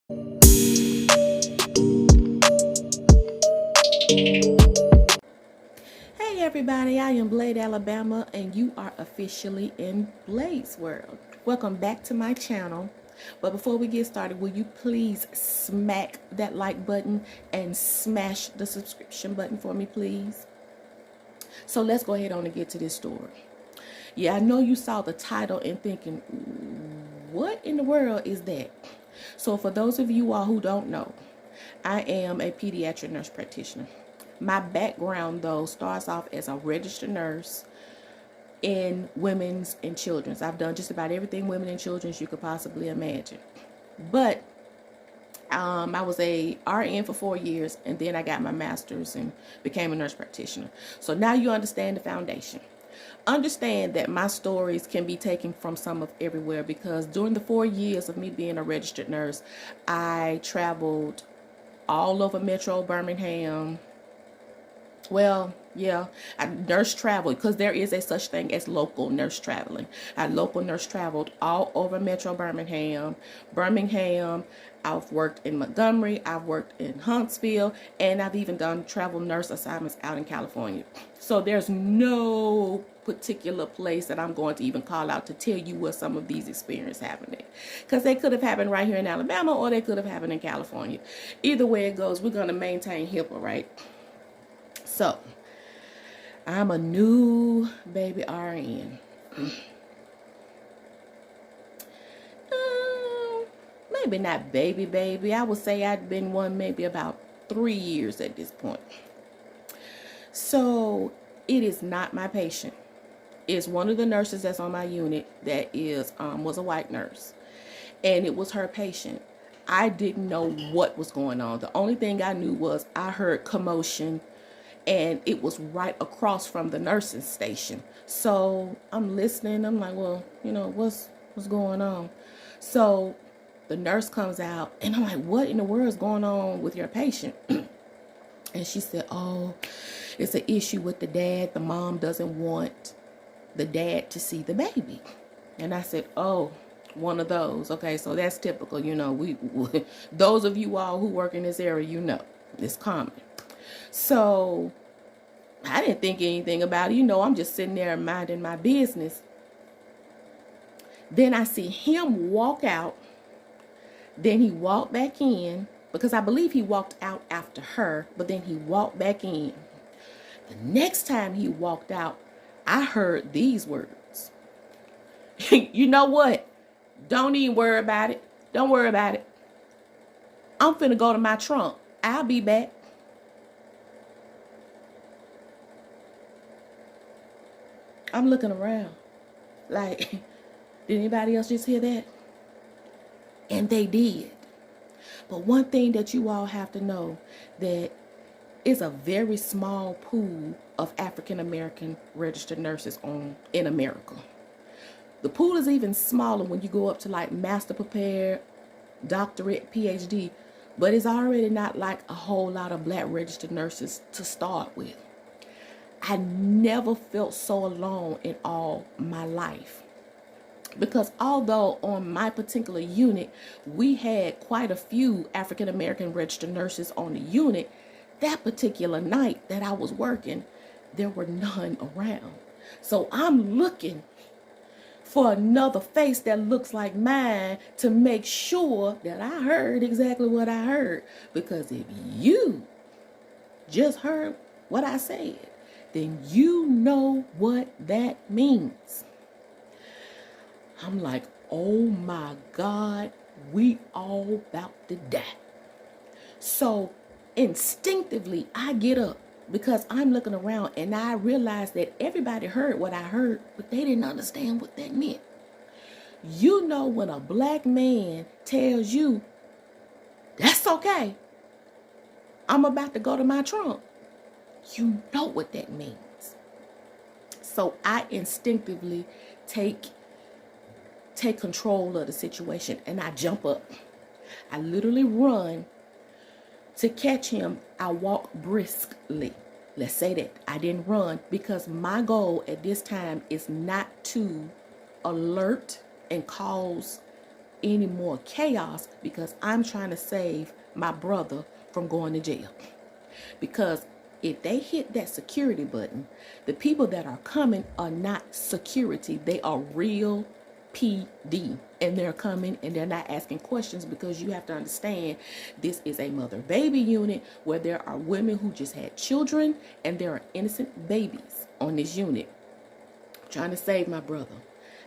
Hey everybody, I am Blade Alabama and you are officially in Blade's world. Welcome back to my channel. But before we get started, will you please smack that like button and smash the subscription button for me, please? So let's go ahead on and get to this story. Yeah, I know you saw the title and thinking, what in the world is that? So for those of you all who don't know, I am a pediatric nurse practitioner. My background, though, starts off as a registered nurse in women's and children's. I've done just about everything women and children's you could possibly imagine. But I was a RN for 4 years, and then I got my master's and became a nurse practitioner. So now you understand the foundation. Understand that my stories can be taken from some of everywhere, because during the 4 years of me being a registered nurse, I traveled all over Metro Birmingham. Well, yeah, I nurse traveled, because there is a such thing as local nurse traveling. I local nurse traveled all over Metro Birmingham. I've worked in Montgomery, I've worked in Huntsville, and I've even done travel nurse assignments out in California. So there's no particular place that I'm going to even call out to tell you where some of these experiences happened, because they could have happened right here in Alabama, or they could have happened in California. Either way it goes, we're going to maintain HIPAA, right? So, I'm a new baby RN. Maybe not baby. I would say I'd been one maybe about 3 years at this point. So, it is not my patient. It's one of the nurses that's on my unit that was a white nurse. And it was her patient. I didn't know what was going on. The only thing I knew was I heard commotion, and it was right across from the nursing station. So I'm listening. I'm like, well, what's going on? So the nurse comes out, and I'm like, what in the world is going on with your patient? And she said, oh, it's an issue with the dad. The mom doesn't want the dad to see the baby. And I said, oh, one of those. Okay, so that's typical. We those of you all who work in this area, it's common. So I didn't think anything about it. I'm just sitting there minding my business. Then I see him walk out. Then he walked back in, because I believe he walked out after her, but then he walked back in. The next time he walked out, I heard these words. You know what? Don't even worry about it. Don't worry about it. I'm finna go to my trunk. I'll be back. I'm looking around like, did anybody else just hear that? And they did. But one thing that you all have to know, that is a very small pool of African American registered nurses in America. The pool is even smaller when you go up to like master prepared, doctorate, PhD, but it's already not like a whole lot of black registered nurses to start with. I never felt so alone in all my life, because although on my particular unit we had quite a few African American registered nurses on the unit, that particular night that I was working, there were none around. So I'm looking for another face that looks like mine to make sure that I heard exactly what I heard. Because if you just heard what I said, then you know what that means. I'm like, oh my God, we all about to die. So instinctively, I get up, because I'm looking around and I realized that everybody heard what I heard, but they didn't understand what that meant. When a black man tells you, that's okay, I'm about to go to my trunk, you know what that means. So I instinctively take control of the situation, and I jump up. I literally run to catch him. I walk briskly. Let's say that I didn't run, because my goal at this time is not to alert and cause any more chaos because I'm trying to save my brother from going to jail. Because if they hit that security button, the people that are coming are not security. They are real PD. And they're coming and they're not asking questions, because you have to understand this is a mother-baby unit where there are women who just had children and there are innocent babies on this unit. I'm trying to save my brother.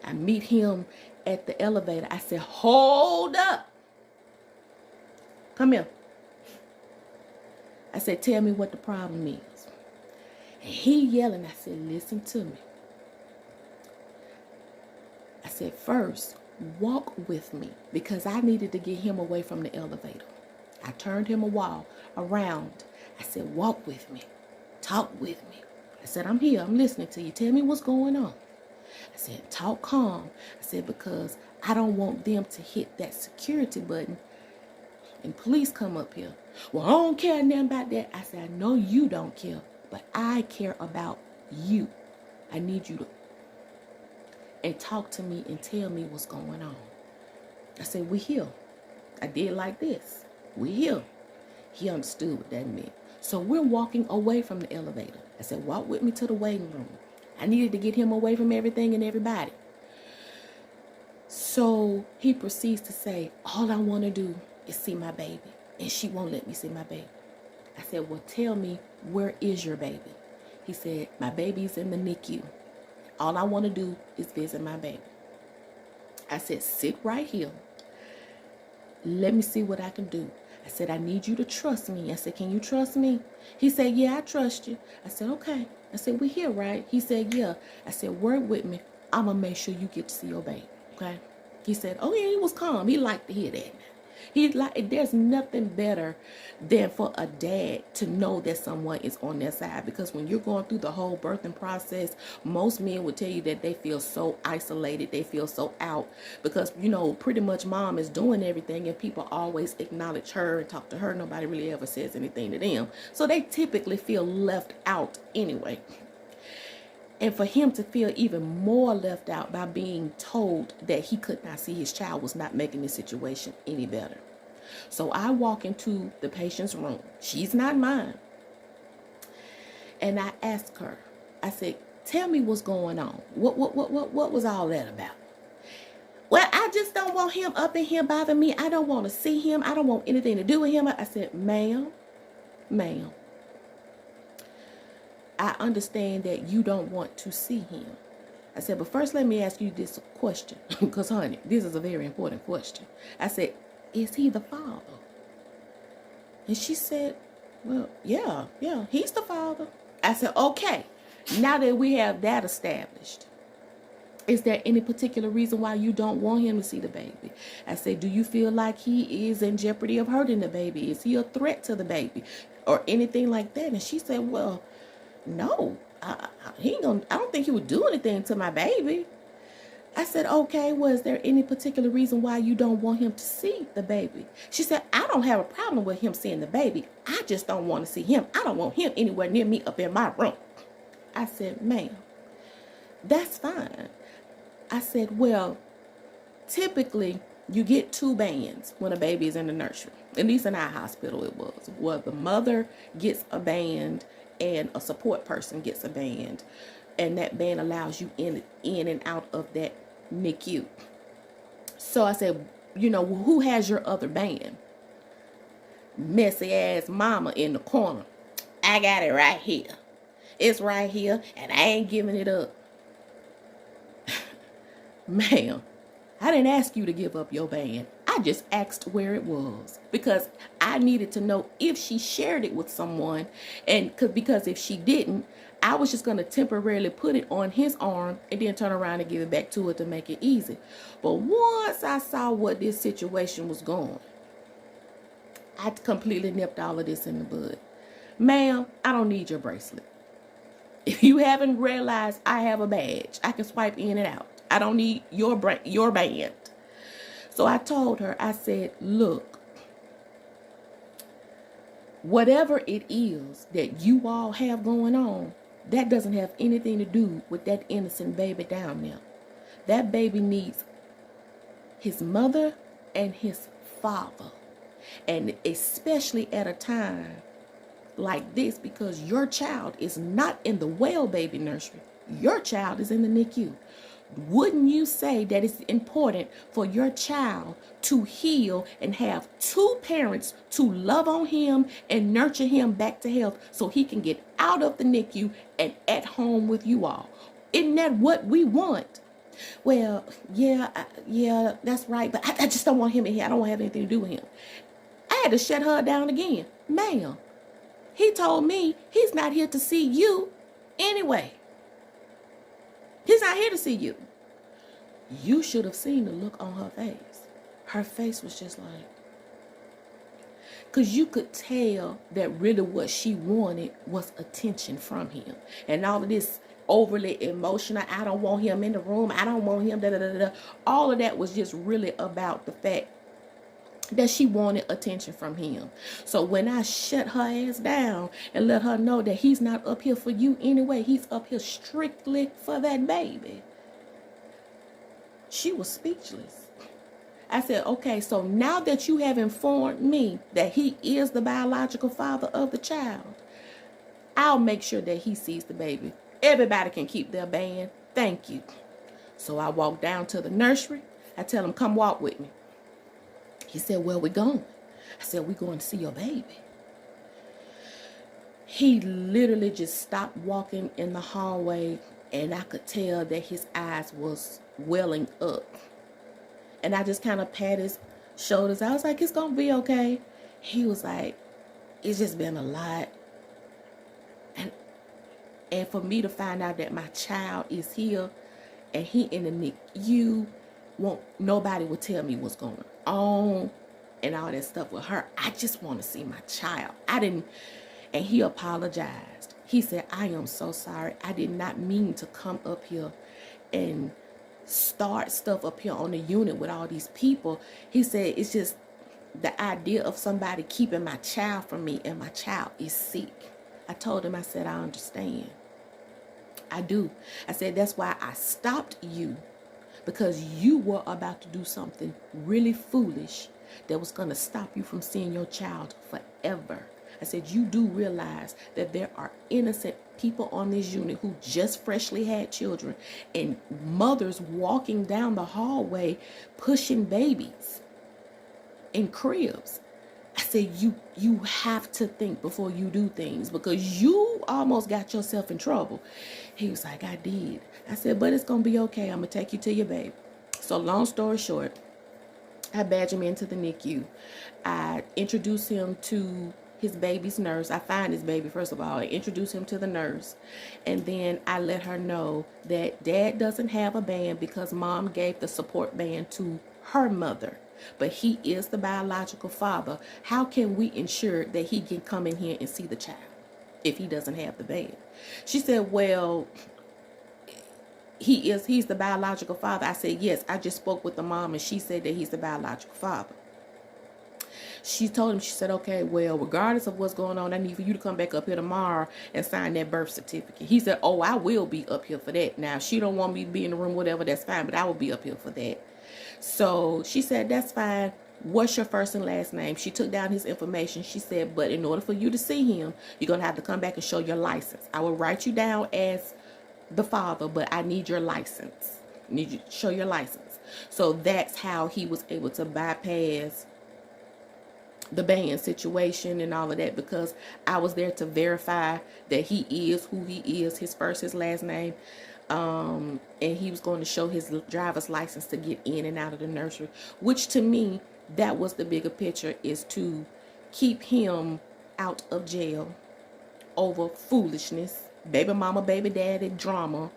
I meet him at the elevator. I said, hold up. Come here. I said, tell me what the problem is. And he yelling. I said, listen to me. I said, first, walk with me, because I needed to get him away from the elevator. I turned him around. I said, walk with me. Talk with me. I said, I'm here. I'm listening to you. Tell me what's going on. I said, talk calm. I said, because I don't want them to hit that security button and police come up here. Well, I don't care nothing about that. I said, I know you don't care, but I care about you. I need you to and talk to me and tell me what's going on. I said, we here. I did like this. We here. He understood what that meant. So we're walking away from the elevator. I said, walk with me to the waiting room. I needed to get him away from everything and everybody. So he proceeds to say, all I want to do is see my baby. And she won't let me see my baby. I said, well, tell me, where is your baby? He said, my baby's in the NICU. All I want to do is visit my baby. I said, sit right here. Let me see what I can do. I said, I need you to trust me. I said, can you trust me? He said, yeah, I trust you. I said, okay. I said, we here, right? He said, yeah. I said, work with me. I'm going to make sure you get to see your baby, okay? He said, oh, yeah, he was calm. He liked to hear that. There's nothing better than for a dad to know that someone is on their side, because when you're going through the whole birthing process, most men would tell you that they feel so isolated, they feel so out, because, you know, pretty much mom is doing everything and people always acknowledge her and talk to her. Nobody really ever says anything to them. So they typically feel left out anyway. And for him to feel even more left out by being told that he could not see his child was not making the situation any better. So I walk into the patient's room. She's not mine. And I asked her, I said, tell me what's going on. What was all that about? Well, I just don't want him up in here bothering me. I don't want to see him. I don't want anything to do with him. I said, ma'am, I understand that you don't want to see him. I said, but first let me ask you this question, because, honey, this is a very important question. I said, is he the father? And she said, well, yeah, he's the father. I said, okay, now that we have that established, is there any particular reason why you don't want him to see the baby? I said, do you feel like he is in jeopardy of hurting the baby? Is he a threat to the baby or anything like that? And she said, well, no, I don't think he would do anything to my baby. I said, okay, was there any particular reason why you don't want him to see the baby? She said, I don't have a problem with him seeing the baby. I just don't want to see him. I don't want him anywhere near me up in my room. I said, ma'am, that's fine. I said, well, typically you get 2 bands when a baby is in the nursery. At least in our hospital it was. Well, the mother gets a band and a support person gets a band, and that band allows you in and out of that NICU. So I said, you know, well, who has your other band? Messy ass mama in the corner. I got it right here. It's right here, and I ain't giving it up. Ma'am, I didn't ask you to give up your band. I just asked where it was, because I needed to know if she shared it with someone, and because if she didn't, I was just going to temporarily put it on his arm and then turn around and give it back to her to make it easy. But once I saw what this situation was going, I completely nipped all of this in the bud. Ma'am, I don't need your bracelet. If you haven't realized, I have a badge. I can swipe in and out. I don't need your band. So I told her, I said, look, whatever it is that you all have going on, that doesn't have anything to do with that innocent baby down there. That baby needs his mother and his father. And especially at a time like this, because your child is not in the well baby nursery. Your child is in the NICU. Wouldn't you say that it's important for your child to heal and have two parents to love on him and nurture him back to health so he can get out of the NICU and at home with you all? Isn't that what we want? Well, yeah, that's right, but I just don't want him in here. I don't want to have anything to do with him. I had to shut her down again. Ma'am, he told me he's not here to see you anyway. He's not here to see you. You should have seen the look on her face. Her face was just like, because you could tell that really what she wanted was attention from him. And all of this overly emotional, I don't want him in the room, I don't want him, da da da da. All of that was just really about the fact that she wanted attention from him. So when I shut her ass down and let her know that he's not up here for you anyway, he's up here strictly for that baby, she was speechless. I said, okay, so now that you have informed me that he is the biological father of the child, I'll make sure that he sees the baby. Everybody can keep their band. Thank you. So I walk down to the nursery. I tell him, come walk with me. He said, where we going? I said, we going to see your baby. He literally just stopped walking in the hallway, and I could tell that his eyes was welling up. And I just kind of pat his shoulders. I was like, it's going to be okay. He was like, it's just been a lot. And for me to find out that my child is here and he in the NICU, nobody will tell me what's going on and all that stuff with her. I just want to see my child. And he apologized. He said, I am so sorry. I did not mean to come up here and start stuff up here on the unit with all these people. He said, it's just the idea of somebody keeping my child from me, and my child is sick. I told him, I said, I understand. I do. I said, that's why I stopped you, because you were about to do something really foolish that was going to stop you from seeing your child forever. I said, you do realize that there are innocent people on this unit who just freshly had children, and mothers walking down the hallway pushing babies in cribs. I said, you have to think before you do things, because you almost got yourself in trouble. He was like, I did. I said, but it's going to be okay. I'm going to take you to your baby. So long story short, I badge him into the NICU. I introduce him to his baby's nurse. I find his baby, first of all. I introduce him to the nurse. And then I let her know that dad doesn't have a band because mom gave the support band to her mother. But he is the biological father. How can we ensure that he can come in here and see the child if he doesn't have the band? She said, well, he's the biological father. I said, yes, I just spoke with the mom and she said that he's the biological father. She told him, she said, okay, well, regardless of what's going on, I need for you to come back up here tomorrow and sign that birth certificate. He said, oh, I will be up here for that. Now, if she don't want me to be in the room, whatever, that's fine, but I will be up here for that. So she said, that's fine. What's your first and last name? She took down his information. She said, but in order for you to see him, you're going to have to come back and show your license. I will write you down as the father, but I need your license. I need you to show your license. So that's how he was able to bypass the band situation and all of that, because I was there to verify that he is who he is, his first, his last name. And he was going to show his driver's license to get in and out of the nursery, which to me, that was the bigger picture, is to keep him out of jail over foolishness, baby mama, baby daddy drama,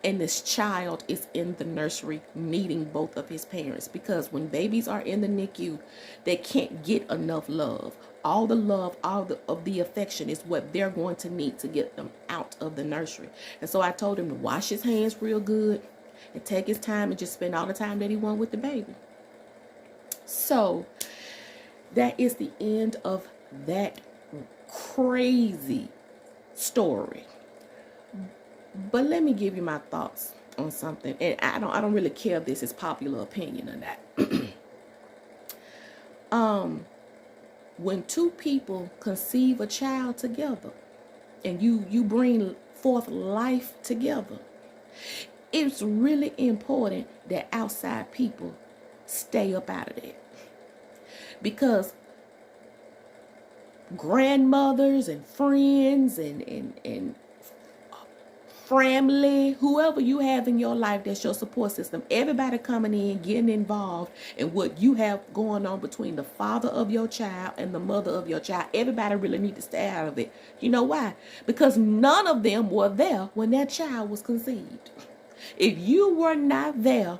and this child is in the nursery needing both of his parents, because when babies are in the NICU, they can't get enough love. All the love, of the affection is what they're going to need to get them out of the nursery. And so I told him to wash his hands real good and take his time and just spend all the time that he wanted with the baby. So that is the end of that crazy story. But let me give you my thoughts on something, and I don't really care if this is popular opinion or not. When two people conceive a child together, and you bring forth life together, it's really important that outside people stay up out of that. Because grandmothers and friends and family, whoever you have in your life that's your support system, everybody coming in, getting involved in what you have going on between the father of your child and the mother of your child, everybody really need to stay out of it. You know why? Because none of them were there when that child was conceived. If you were not there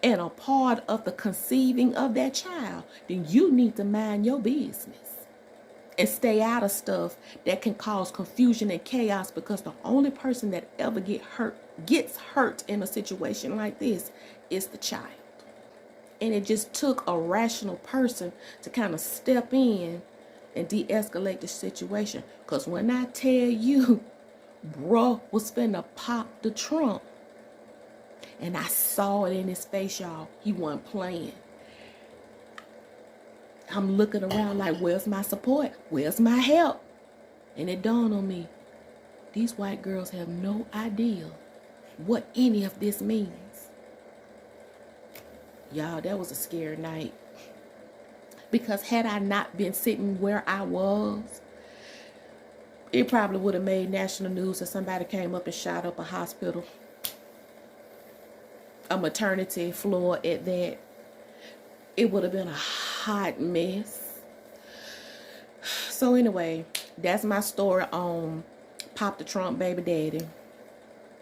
and a part of the conceiving of that child, then you need to mind your business and stay out of stuff that can cause confusion and chaos, because the only person that ever gets hurt in a situation like this is the child. And it just took a rational person to kind of step in and de-escalate the situation. Because when I tell you, bro was finna pop the trunk, and I saw it in his face, y'all. He wasn't playing. I'm looking around like, where's my support? Where's my help? And it dawned on me, these white girls have no idea what any of this means. Y'all, that was a scary night. Because had I not been sitting where I was, it probably would have made national news if somebody came up and shot up a hospital, a maternity floor at that. It would have been a hot mess. So anyway, that's my story on Pop the Trump Baby Daddy.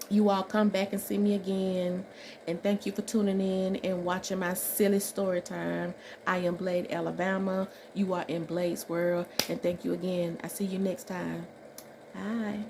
You all come back and see me again. And thank you for tuning in and watching my silly story time. I am Blade, Alabama. You are in Blade's world. And thank you again. I see you next time. Bye.